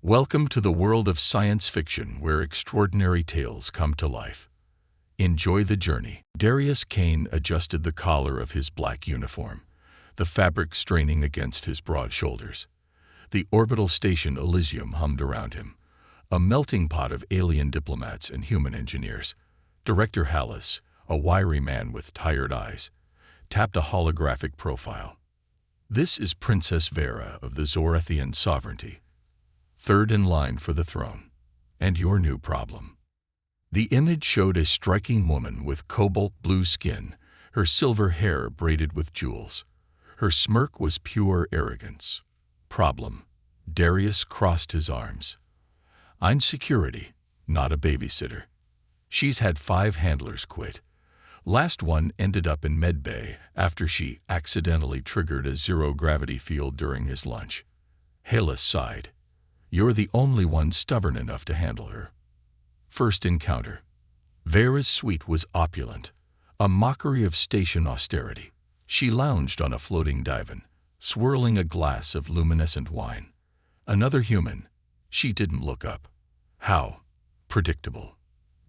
Welcome to the world of science fiction where extraordinary tales come to life. Enjoy the journey. Darius Kane adjusted the collar of his black uniform, the fabric straining against his broad shoulders. The orbital station Elysium hummed around him, a melting pot of alien diplomats and human engineers. Director Hallis, a wiry man with tired eyes, tapped a holographic profile. This is Princess Vera of the Zorathian sovereignty, third in line for the throne, and your new problem. The image showed a striking woman with cobalt blue skin, her silver hair braided with jewels. Her smirk was pure arrogance. Problem. Darius crossed his arms. I'm security, not a babysitter. She's had 5 handlers quit. Last one ended up in medbay after she accidentally triggered a zero-gravity field during his lunch. Hallis sighed. You're the only one stubborn enough to handle her. First encounter. Vera's suite was opulent, a mockery of station austerity. She lounged on a floating divan, swirling a glass of luminescent wine. Another human. She didn't look up. How? Predictable.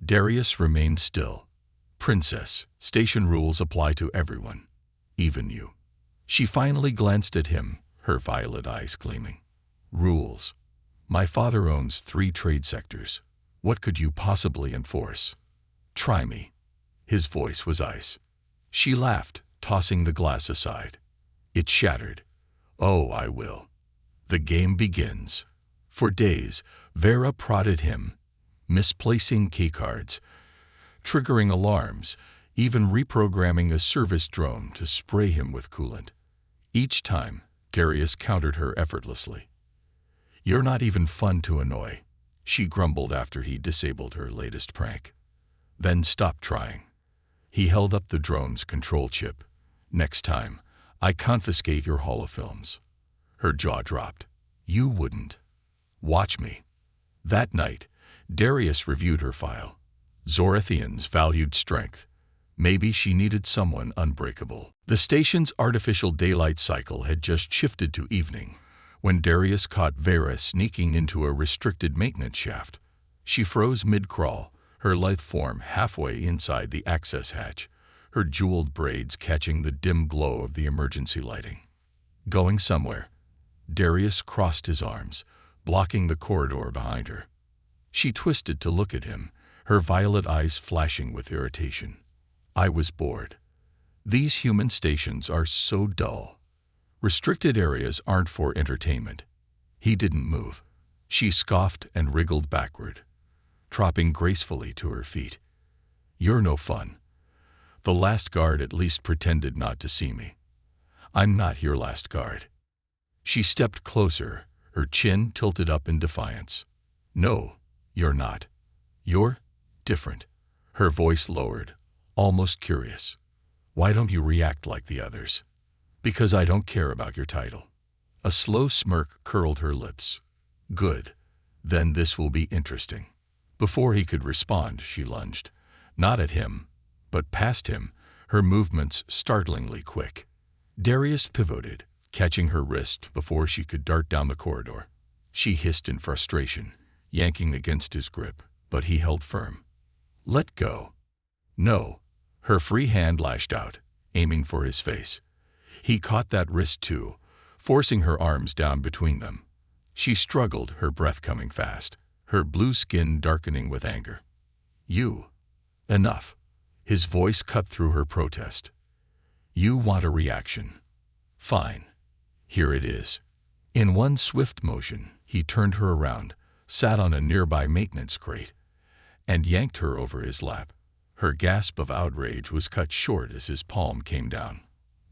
Darius remained still. Princess, station rules apply to everyone, even you. She finally glanced at him, her violet eyes gleaming. Rules. My father owns 3 trade sectors. What could you possibly enforce? Try me. His voice was ice. She laughed, tossing the glass aside. It shattered. Oh, I will. The game begins. For days, Vera prodded him, misplacing keycards, triggering alarms, even reprogramming a service drone to spray him with coolant. Each time, Darius countered her effortlessly. You're not even fun to annoy, she grumbled after he disabled her latest prank. Then stopped trying. He held up the drone's control chip. Next time, I confiscate your holofilms. Her jaw dropped. You wouldn't. Watch me. That night, Darius reviewed her file. Zorathians valued strength. Maybe she needed someone unbreakable. The station's artificial daylight cycle had just shifted to evening when Darius caught Vera sneaking into a restricted maintenance shaft. She froze mid-crawl, her lithe form halfway inside the access hatch, her jeweled braids catching the dim glow of the emergency lighting. Going somewhere. Darius crossed his arms, blocking the corridor behind her. She twisted to look at him, her violet eyes flashing with irritation. I was bored. These human stations are so dull. Restricted areas aren't for entertainment. He didn't move. She scoffed and wriggled backward, dropping gracefully to her feet. You're no fun. The last guard at least pretended not to see me. I'm not your last guard. She stepped closer, her chin tilted up in defiance. No, you're not. You're different. Her voice lowered, almost curious. Why don't you react like the others? Because I don't care about your title. A slow smirk curled her lips. Good. Then this will be interesting. Before he could respond, she lunged. Not at him, but past him, her movements startlingly quick. Darius pivoted, catching her wrist before she could dart down the corridor. She hissed in frustration, yanking against his grip, but he held firm. Let go. No. Her free hand lashed out, aiming for his face. He caught that wrist too, forcing her arms down between them. She struggled, her breath coming fast, her blue skin darkening with anger. You. Enough. His voice cut through her protest. You want a reaction. Fine. Here it is. In one swift motion, he turned her around, sat on a nearby maintenance crate, and yanked her over his lap. Her gasp of outrage was cut short as his palm came down.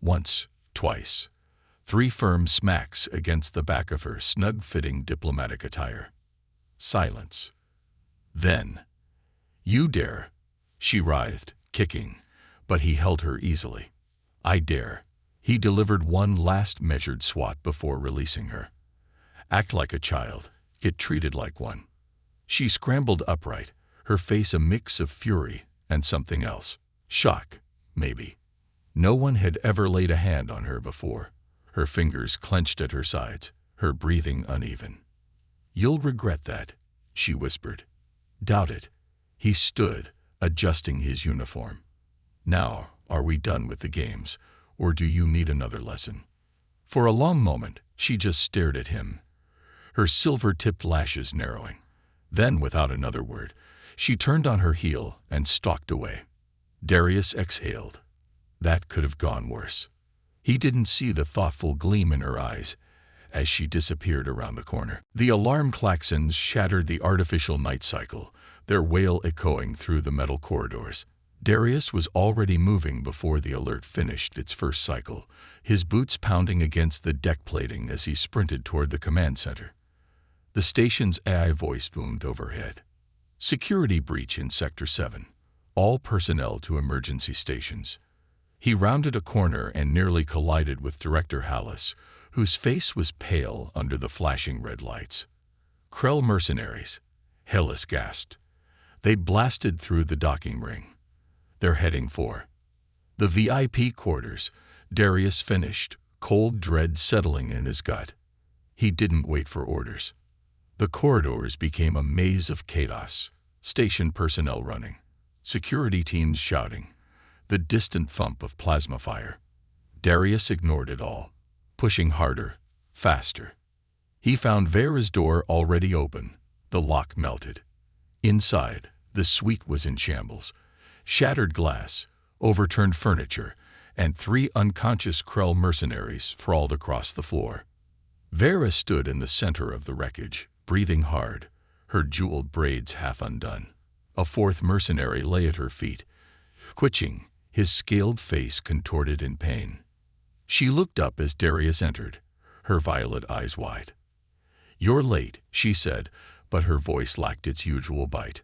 Once, twice. 3 firm smacks against the back of her snug-fitting diplomatic attire. Silence. Then, you dare. She writhed, kicking, but he held her easily. I dare. He delivered one last measured swat before releasing her. Act like a child. Get treated like one. She scrambled upright, her face a mix of fury and something else. Shock, maybe. No one had ever laid a hand on her before, her fingers clenched at her sides, her breathing uneven. "You'll regret that," she whispered. "Doubt it." He stood, adjusting his uniform. "Now, are we done with the games, or do you need another lesson?" For a long moment, she just stared at him, her silver-tipped lashes narrowing. Then, without another word, she turned on her heel and stalked away. Darius exhaled. That could have gone worse. He didn't see the thoughtful gleam in her eyes as she disappeared around the corner. The alarm klaxons shattered the artificial night cycle, their wail echoing through the metal corridors. Darius was already moving before the alert finished its first cycle, his boots pounding against the deck plating as he sprinted toward the command center. The station's AI voice boomed overhead. "Security breach in Sector 7. All personnel to emergency stations." He rounded a corner and nearly collided with Director Hallis, whose face was pale under the flashing red lights. "Krell mercenaries," Hallis gasped. They blasted through the docking ring. "They're heading for the VIP quarters," Darius finished, cold dread settling in his gut. He didn't wait for orders. The corridors became a maze of chaos, station personnel running, security teams shouting, the distant thump of plasma fire. Darius ignored it all, pushing harder, faster. He found Vera's door already open, the lock melted. Inside, the suite was in shambles. Shattered glass, overturned furniture, and 3 unconscious Krell mercenaries sprawled across the floor. Vera stood in the center of the wreckage, breathing hard, her jeweled braids half undone. A 4th mercenary lay at her feet, twitching, his scaled face contorted in pain. She looked up as Darius entered, her violet eyes wide. "You're late," she said, but her voice lacked its usual bite.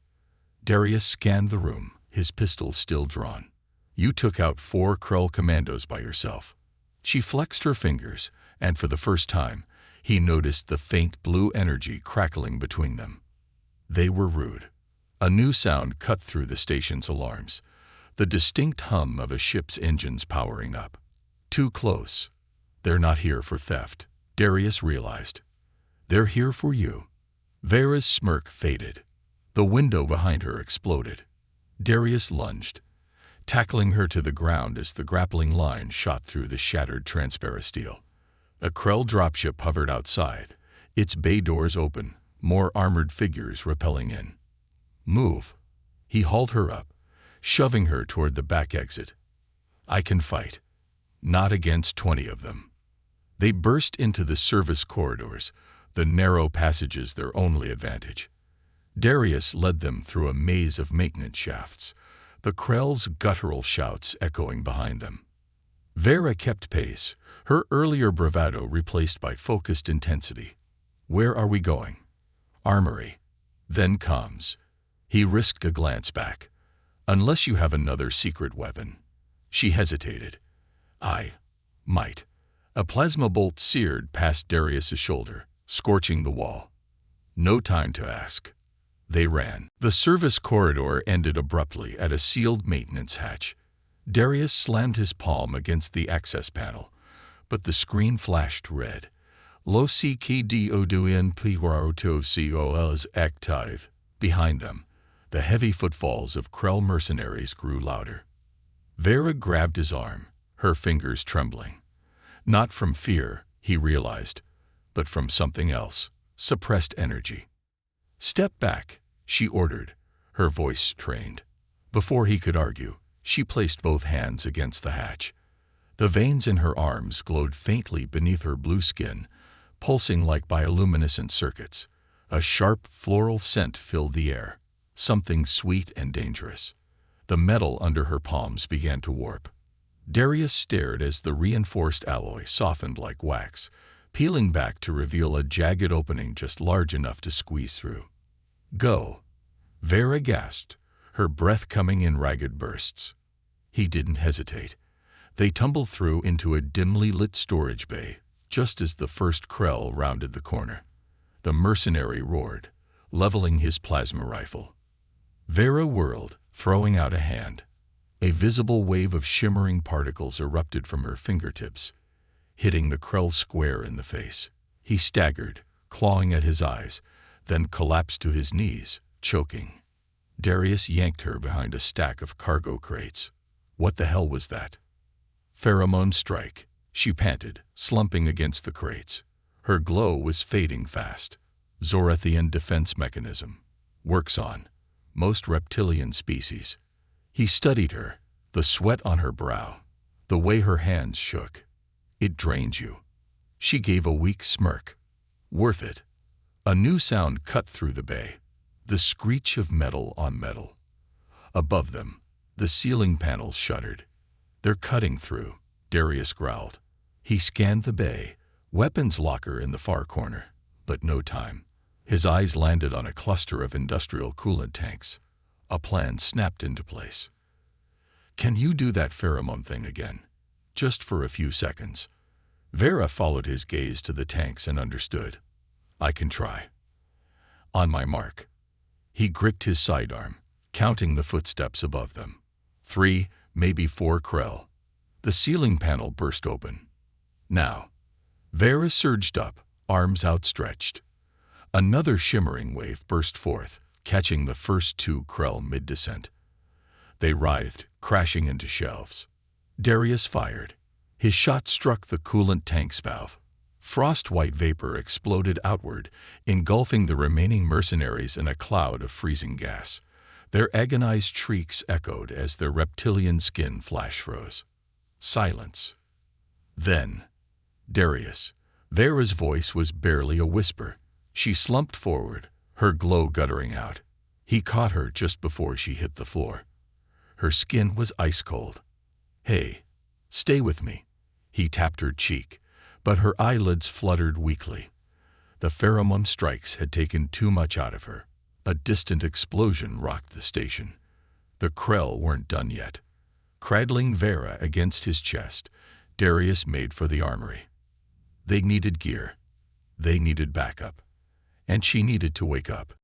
Darius scanned the room, his pistol still drawn. "You took out 4 Krell commandos by yourself." She flexed her fingers, and for the first time, he noticed the faint blue energy crackling between them. They were rude. A new sound cut through the station's alarms, the distinct hum of a ship's engines powering up. Too close. "They're not here for theft," Darius realized. "They're here for you." Vera's smirk faded. The window behind her exploded. Darius lunged, tackling her to the ground as the grappling line shot through the shattered transparent steel. A Krell dropship hovered outside, its bay doors open, more armored figures rappelling in. "Move." He hauled her up, shoving her toward the back exit. "I can fight." Not against 20 of them. They burst into the service corridors, the narrow passages their only advantage. Darius led them through a maze of maintenance shafts, the Krell's guttural shouts echoing behind them. Vera kept pace, her earlier bravado replaced by focused intensity. "Where are we going?" "Armory." "Then comms." He risked a glance back. "Unless you have another secret weapon." She hesitated. "I might." A plasma bolt seared past Darius's shoulder, scorching the wall. No time to ask. They ran. The service corridor ended abruptly at a sealed maintenance hatch. Darius slammed his palm against the access panel, but the screen flashed red. "Lo CKDODNPROTOCOL is active." Behind them, the heavy footfalls of Krell mercenaries grew louder. Vera grabbed his arm, her fingers trembling. Not from fear, he realized, but from something else, suppressed energy. "Step back," she ordered, her voice strained. Before he could argue, she placed both hands against the hatch. The veins in her arms glowed faintly beneath her blue skin, pulsing like bioluminescent circuits. A sharp floral scent filled the air, something sweet and dangerous. The metal under her palms began to warp. Darius stared as the reinforced alloy softened like wax, peeling back to reveal a jagged opening just large enough to squeeze through. "Go." Vera gasped, her breath coming in ragged bursts. He didn't hesitate. They tumbled through into a dimly lit storage bay, just as the first Krell rounded the corner. The mercenary roared, leveling his plasma rifle. Vera whirled, throwing out a hand. A visible wave of shimmering particles erupted from her fingertips, hitting the Krell square in the face. He staggered, clawing at his eyes, then collapsed to his knees, choking. Darius yanked her behind a stack of cargo crates. What the hell was that? Pheromone strike, she panted, slumping against the crates. Her glow was fading fast. Zorathian defense mechanism. Works on most reptilian species. He studied her, the sweat on her brow, the way her hands shook. It drains you. She gave a weak smirk. Worth it. A new sound cut through the bay. The screech of metal on metal. Above them, the ceiling panels shuddered. They're cutting through, Darius growled. He scanned the bay, weapons locker in the far corner, but no time. His eyes landed on a cluster of industrial coolant tanks. A plan snapped into place. Can you do that pheromone thing again? Just for a few seconds. Vera followed his gaze to the tanks and understood. I can try. On my mark. He gripped his sidearm, counting the footsteps above them. 3, maybe 4 Krell. The ceiling panel burst open. Now. Vera surged up, arms outstretched. Another shimmering wave burst forth, catching the first 2 Krell mid-descent. They writhed, crashing into shelves. Darius fired. His shot struck the coolant tank's valve. Frost-white vapor exploded outward, engulfing the remaining mercenaries in a cloud of freezing gas. Their agonized shrieks echoed as their reptilian skin flash-froze. Silence. Then, Darius. Vera's voice was barely a whisper. She slumped forward, her glow guttering out. He caught her just before she hit the floor. Her skin was ice-cold. Hey, stay with me. He tapped her cheek, but her eyelids fluttered weakly. The pheromone strikes had taken too much out of her. A distant explosion rocked the station. The Krell weren't done yet. Cradling Vera against his chest, Darius made for the armory. They needed gear. They needed backup. And she needed to wake up.